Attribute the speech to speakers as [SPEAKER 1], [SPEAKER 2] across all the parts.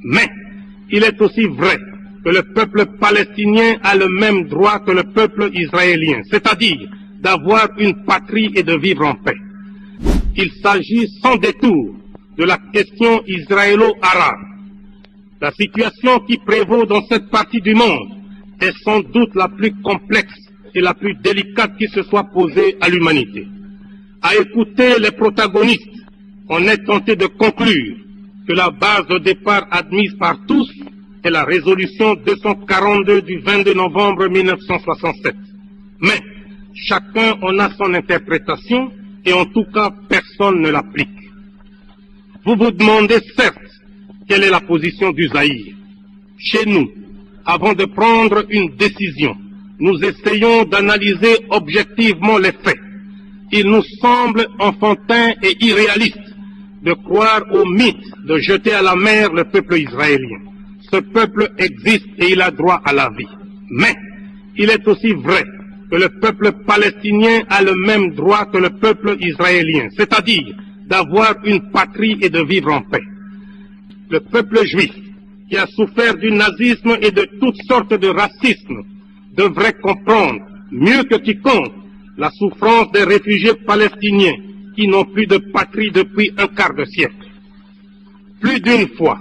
[SPEAKER 1] Mais il est aussi vrai que le peuple palestinien a le même droit que le peuple israélien, c'est-à-dire d'avoir une patrie et de vivre en paix. Il s'agit sans détour de la question israélo-arabe. La situation qui prévaut dans cette partie du monde est sans doute la plus complexe et la plus délicate qui se soit posée à l'humanité. À écouter les protagonistes, on est tenté de conclure que la base de départ admise par tous est la résolution 242 du 22 novembre 1967. Mais chacun en a son interprétation et en tout cas personne ne l'applique. Vous vous demandez certes quelle est la position du Zaïre. Chez nous, avant de prendre une décision, nous essayons d'analyser objectivement les faits. Il nous semble enfantin et irréaliste de croire au mythe de jeter à la mer le peuple israélien. Ce peuple existe et il a droit à la vie. Mais il est aussi vrai que le peuple palestinien a le même droit que le peuple israélien, c'est-à-dire d'avoir une patrie et de vivre en paix. Le peuple juif, qui a souffert du nazisme et de toutes sortes de racisme, devrait comprendre, mieux que quiconque, la souffrance des réfugiés palestiniens qui n'ont plus de patrie depuis un quart de siècle. Plus d'une fois,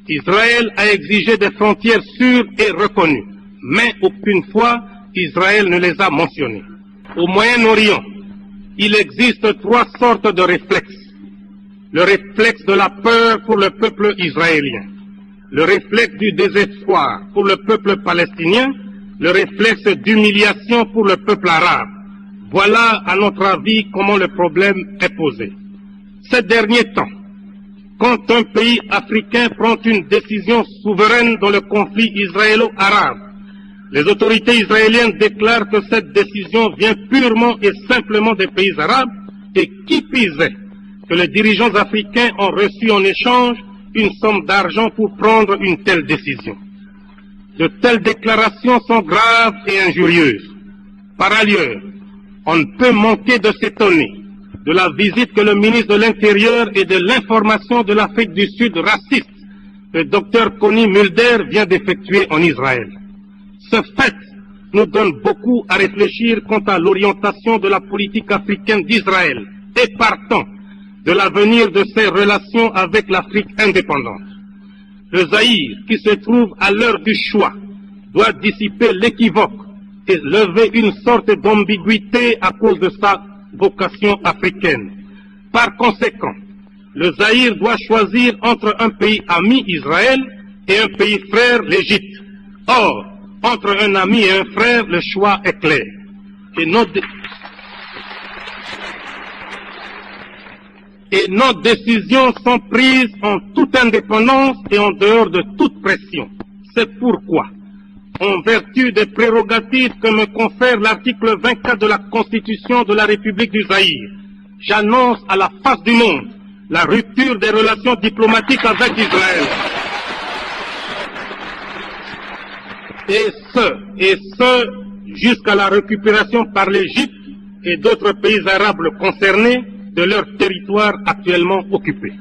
[SPEAKER 1] Israël a exigé des frontières sûres et reconnues, mais aucune fois Israël ne les a mentionnées. Au Moyen-Orient, il existe trois sortes de réflexes. Le réflexe de la peur pour le peuple israélien, le réflexe du désespoir pour le peuple palestinien, le réflexe d'humiliation pour le peuple arabe. Voilà, à notre avis, comment le problème est posé. Ces derniers temps, quand un pays africain prend une décision souveraine dans le conflit israélo-arabe, les autorités israéliennes déclarent que cette décision vient purement et simplement des pays arabes et qui pisait que les dirigeants africains ont reçu en échange une somme d'argent pour prendre une telle décision. De telles déclarations sont graves et injurieuses. Par ailleurs, on ne peut manquer de s'étonner de la visite que le ministre de l'Intérieur et de l'Information de l'Afrique du Sud raciste, le Dr Connie Mulder, vient d'effectuer en Israël. Ce fait nous donne beaucoup à réfléchir quant à l'orientation de la politique africaine d'Israël et partant de l'avenir de ses relations avec l'Afrique indépendante. Le Zaïre, qui se trouve à l'heure du choix, doit dissiper l'équivoque et lever une sorte d'ambiguïté à cause de sa vocation africaine. Par conséquent, le Zaïre doit choisir entre un pays ami Israël et un pays frère l'Égypte. Or, entre un ami et un frère, le choix est clair. Et nos décisions sont prises en toute indépendance et en dehors de toute pression. C'est pourquoi, en vertu des prérogatives que me confère l'article 24 de la Constitution de la République du Zaïre, j'annonce à la face du monde la rupture des relations diplomatiques avec Israël. Et ce, jusqu'à la récupération par l'Égypte et d'autres pays arabes concernés de leur territoire actuellement occupé.